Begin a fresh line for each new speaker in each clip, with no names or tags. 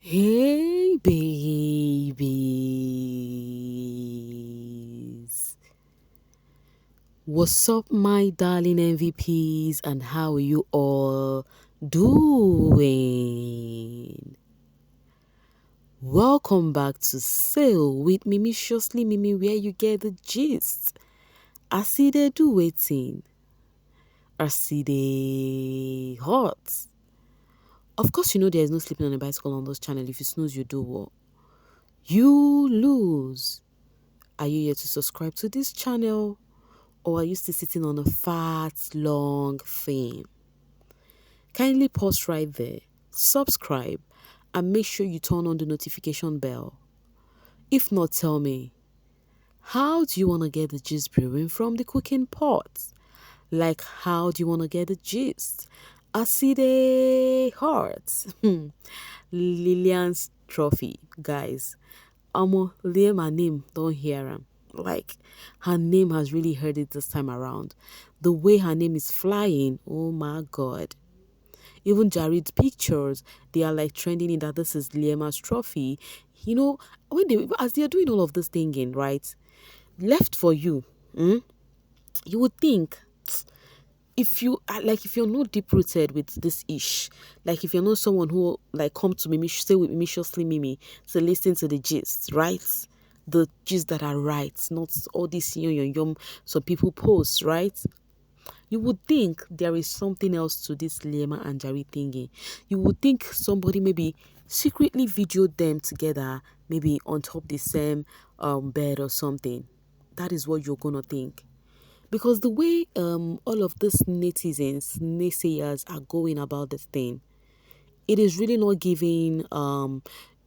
Hey babies, what's up my darling MVPs and how are you all doing? Welcome back to Sail with Mimiciously Mimi where you get the gist. I see they do waiting. I see they hot. Of course you know there is no sleeping on a bicycle on this channel. If you snooze you do what? You lose. Are you here to subscribe to this channel? Or are you still sitting on a fat, long thing? Kindly pause right there, subscribe, and make sure you turn on the notification bell. If not, tell me, how do you want to get the gist brewing from the cooking pot? Like, how do you want to get the gist? I see the heart. Lillian's trophy, guys. Liam, her name, don't hear him. Like, her name has really heard it this time around. The way her name is flying, oh my god. Even Jareed's pictures, they are like trending in that this is Liama's trophy. You know, as they are doing all of this thinking, right? Left for you, you would think if you're not deep rooted with this ish, like if you're not someone who like come to Mimi, stay with Mimiciously Mimi to listen to the gist, right? The gist that are right, not all this yum some people post, right? You would think there is something else to this Lema and Jerry thingy. You would think somebody maybe secretly videoed them together, maybe on top the same bed or something. That is what you're gonna think. Because the way all of these netizens, naysayers are going about this thing, it is really not giving,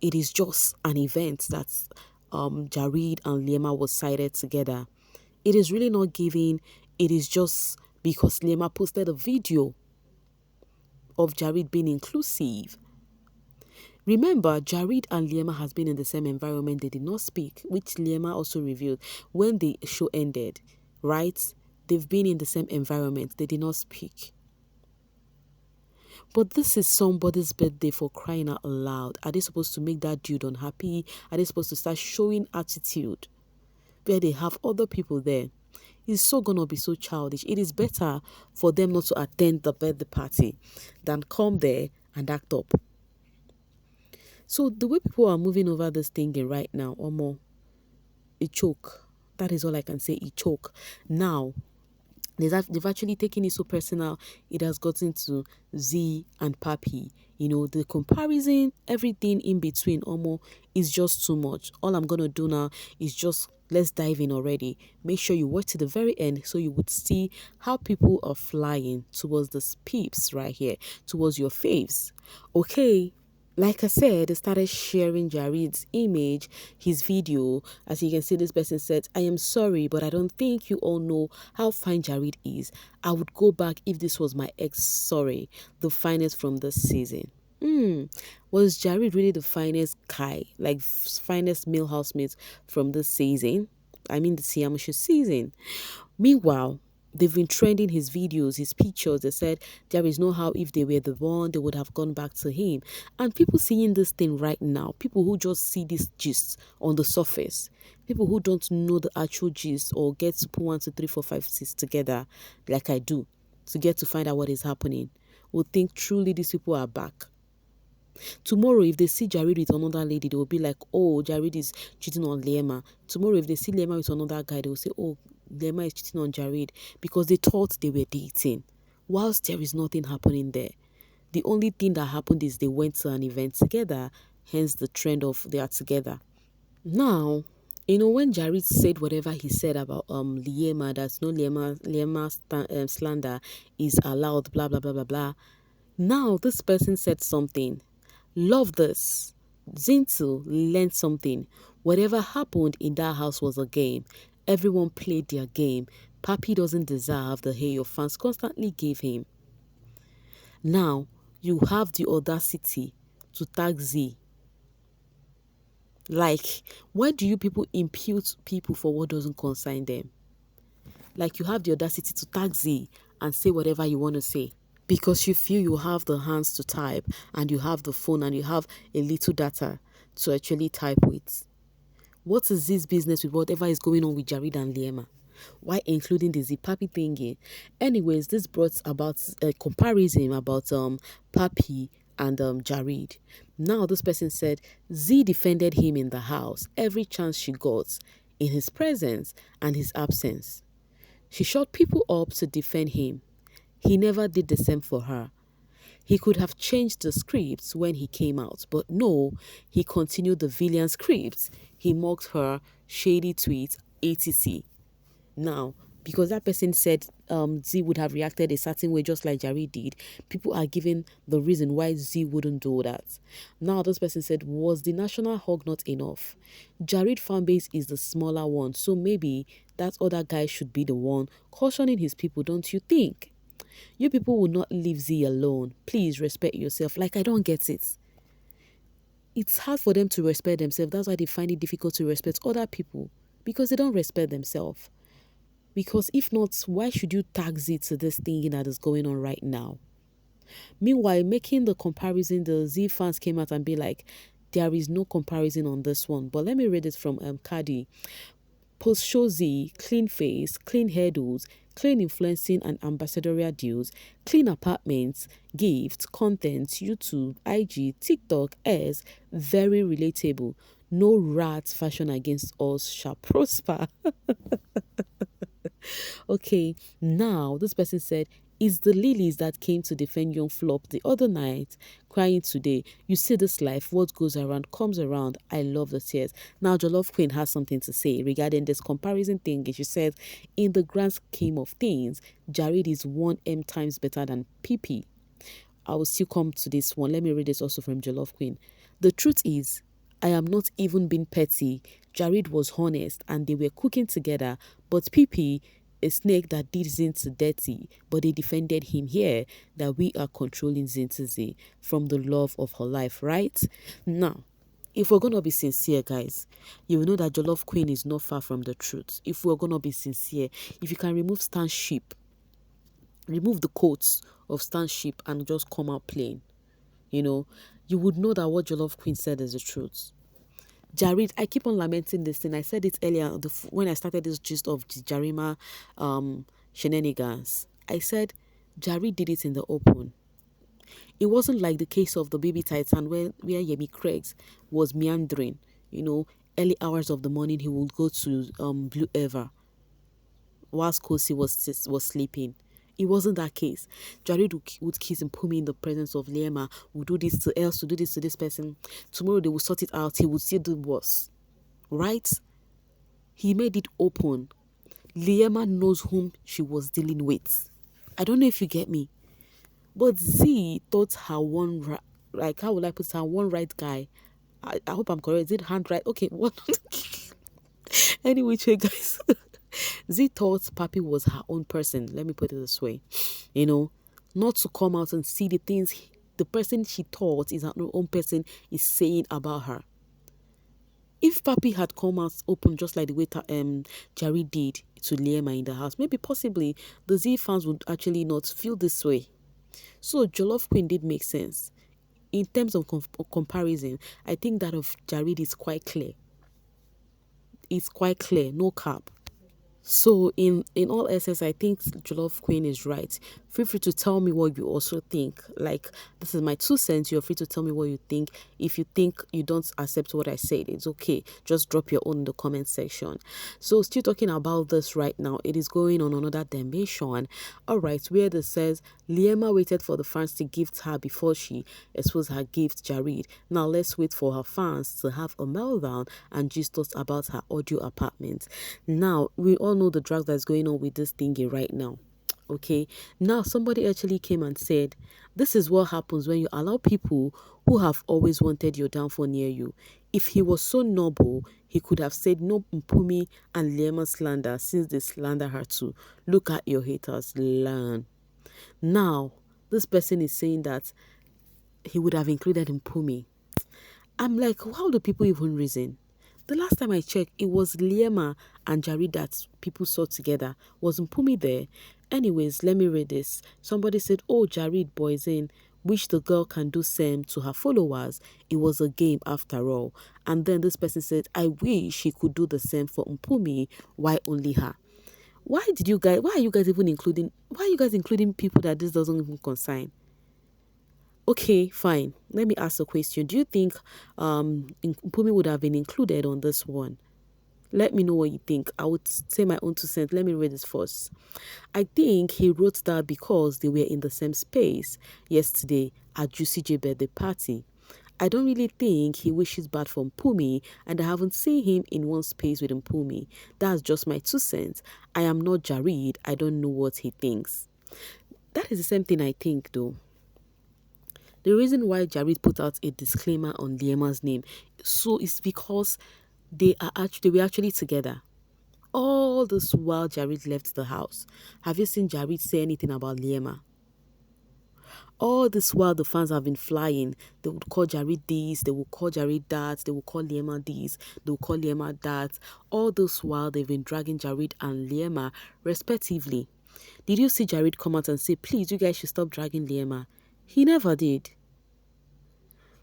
it is just an event that Jareed and Lema was sighted together. It is really not giving, it is just because Lema posted a video of Jareed being inclusive. Remember, Jareed and Lema has been in the same environment. They did not speak, which Lema also revealed when the show ended, right? They've been in the same environment. They did not speak. But this is somebody's birthday, for crying out loud. Are they supposed to make that dude unhappy? Are they supposed to start showing attitude where they have other people there? It's so gonna be so childish. It is better for them not to attend the birthday party than come there and act up. So the way people are moving over this thinking right now, Omo, it choke. That is all I can say. It choke. Now, they've actually taken it so personal. It has gotten to Z and Papi. You know, the comparison, everything in between, Omo, is just too much. All I'm gonna do now is just let's dive in already. Make sure you watch to the very end so you would see how people are flying towards the peeps right here, towards your faves. Okay, like I said, they started sharing Jareed's image, his video. As you can see, this person said, I am sorry, but I don't think you all know how fine Jareed is. I would go back if this was my ex. Sorry, the finest from this season. Was Jareed really the finest guy, like finest male housemate from this season? I mean, the Siamushu season. Meanwhile, they've been trending his videos, his pictures. They said there is no how if they were the one, they would have gone back to him. And people seeing this thing right now, people who just see this gist on the surface, people who don't know the actual gist or get to put 1, 2, 3, 4, 5, 6 together like I do to get to find out what is happening, will think truly these people are back. Tomorrow, if they see Jareed with another lady, they will be like, oh, Jareed is cheating on Lema. Tomorrow, if they see Lema with another guy, they will say, oh, Lema is cheating on Jareed, because they thought they were dating. Whilst there is nothing happening there. The only thing that happened is they went to an event together, hence the trend of they are together. Now, you know, when Jareed said whatever he said about Lema, that no Lema slander is allowed, blah, blah, blah, blah, blah. Now, this person said something. Love this. Zintu learned something. Whatever happened in that house was a game. Everyone played their game. Papi doesn't deserve the hate your fans constantly gave him. Now, you have the audacity to tag Z. Like, why do you people impute people for what doesn't concern them? Like, you have the audacity to tag Z and say whatever you want to say. because you feel you have the hands to type and you have the phone and you have a little data to actually type with. What is this business with whatever is going on with Jareed and Lima? Why including the Zeepappi thingy? Anyways, this brought about a comparison about Papi and Jareed. Now this person said Z defended him in the house every chance she got, in his presence and his absence. She shut people up to defend him. He never did the same for her. He could have changed the scripts when he came out, but no, he continued the villain scripts. He mocked her, shady tweets, etc. Now, because that person said Z would have reacted a certain way just like Jareed did, people are giving the reason why Z wouldn't do that. Now, this person said, was the national hug not enough? Jareed fan base is the smaller one, so maybe that other guy should be the one cautioning his people, don't you think? You people will not leave Z alone. Please respect yourself. Like, I don't get it. It's hard for them to respect themselves. That's why they find it difficult to respect other people, because they don't respect themselves. Because if not, why should you tag Z to this thing that is going on right now? Meanwhile, making the comparison, the Z fans came out and be like, there is no comparison on this one. But let me read it from Kadi. Post show Z, clean face, clean hairdos, clean influencing and ambassadorial deals, clean apartments, gifts, content, YouTube, IG, TikTok, S, very relatable. No rats fashion against us shall prosper. Okay, now this person said, it's the lilies that came to defend young Flop the other night, crying today. You see this life, what goes around comes around. I love the tears. Now, Jolof Queen has something to say regarding this comparison thing. She said, in the grand scheme of things, Jareed is 1M times better than PP. I will still come to this one. Let me read this also from Jolof Queen. The truth is, I am not even being petty. Jareed was honest and they were cooking together, but PP, a snake that did Zinti dirty, but they defended him here, that we are controlling Zinti from the love of her life, right? Now, if we're going to be sincere, guys, you will know that Jolof Queen is not far from the truth. If we're going to be sincere, if you can remove stanship, remove the quotes of stanship and just come out plain, you would know that what Jolof Queen said is the truth. Jareed, I keep on lamenting this thing. I said it earlier when I started this gist of the Jarema shenanigans. I said Jareed did it in the open. It wasn't like the case of the baby Titan where Yemi Craig's was meandering. Early hours of the morning he would go to Blue Ever whilst Kosi was sleeping. It wasn't that case. Jareed would kiss Mpumi in the presence of Lima, would do this to else, to do this to this person. Tomorrow they will sort it out. He would still do worse. Right? He made it open. Lima knows whom she was dealing with. I don't know if you get me. But Z thought her one, how would I put it, her one right guy. I hope I'm correct. Is it hand right? Okay, what? Anyway, guys. Z thought Papi was her own person. Let me put it this way. Not to come out and see the things the person she thought is her own person is saying about her. If Papi had come out open just like the way Jareed did to Lima in the house, maybe possibly the Z fans would actually not feel this way. So Jolof Queen did make sense. In terms of comparison, I think that of Jareed is quite clear. It's quite clear, no cap. So in all essence, I think Jolof Queen is right. Feel free to tell me what you also think. Like, this is my 2 cents. You're free to tell me what you think. If you think you don't accept what I said, it's okay. Just drop your own in the comment section. So still talking about this right now, it is going on another dimension. Alright, where this says Lima waited for the fans to gift her before she exposed her gift, Jareed. Now let's wait for her fans to have a meltdown and gist us about her audio apartment. Now we all know the drag that's going on with this thingy right now. Okay, now somebody actually came and said, this is what happens when you allow people who have always wanted your downfall near you. If he was so noble, he could have said no Mpumi and Lema slander since they slander her too. Look at your haters, learn. Now, this person is saying that he would have included Mpumi. I'm like, how do people even reason? The last time I checked, it was Lema and Jareed that people saw together. Was Mpumi there? Anyways, let me read this. Somebody said, oh, Jareed boys in, wish the girl can do same to her followers. It was a game after all. And then this person said, I wish he could do the same for Mpumi. Why only her? Why are you guys including people that this doesn't even concern? Okay, fine. Let me ask a question. Do you think Mpumi would have been included on this one? Let me know what you think. I would say my own 2 cents. Let me read this first. I think he wrote that because they were in the same space yesterday at Juicy J birthday party. I don't really think he wishes bad for Mpumi, and I haven't seen him in one space with Mpumi. That's just my 2 cents. I am not Jareed. I don't know what he thinks. That is the same thing I think though. The reason why Jareed put out a disclaimer on Liema's name, so it's because they were actually together. All this while Jareed left the house. Have you seen Jareed say anything about Liema? All this while the fans have been flying. They would call Jareed this, they would call Jareed that, they would call Liema this, they would call Liema that. All this while they've been dragging Jareed and Liema respectively. Did you see Jareed come out and say, please, you guys should stop dragging Liema? He never did.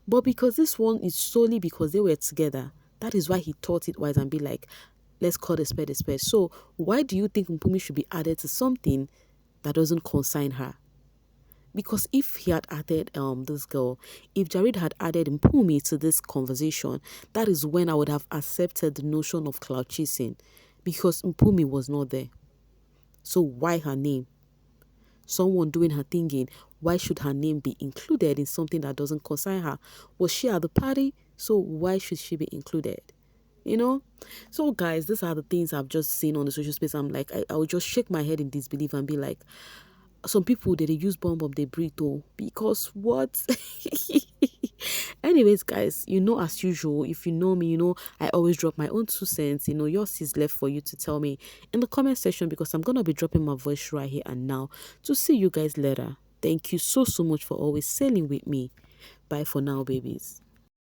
But because this one is solely because they were together, that is why he thought it wise and be like, let's call a spade a spade. So why do you think Mpumi should be added to something that doesn't concern her? Because if he had added this girl, if Jareed had added Mpumi to this conversation, that is when I would have accepted the notion of cloud chasing, because Mpumi was not there. So why her name? Someone doing her thinking, why should her name be included in something that doesn't concern her? Was she at the party? So why should she be included? You know? So guys, these are the things I've just seen on the social space. I'm like, I would just shake my head in disbelief and be like, some people they use bomb they breathe though, because what? Anyways guys, as usual, if you know me, I always drop my own 2 cents. Yours is left for you to tell me in the comment section, because I'm gonna be dropping my voice right here and now. To see you guys later. Thank you so much for always sailing with me. Bye for now, babies.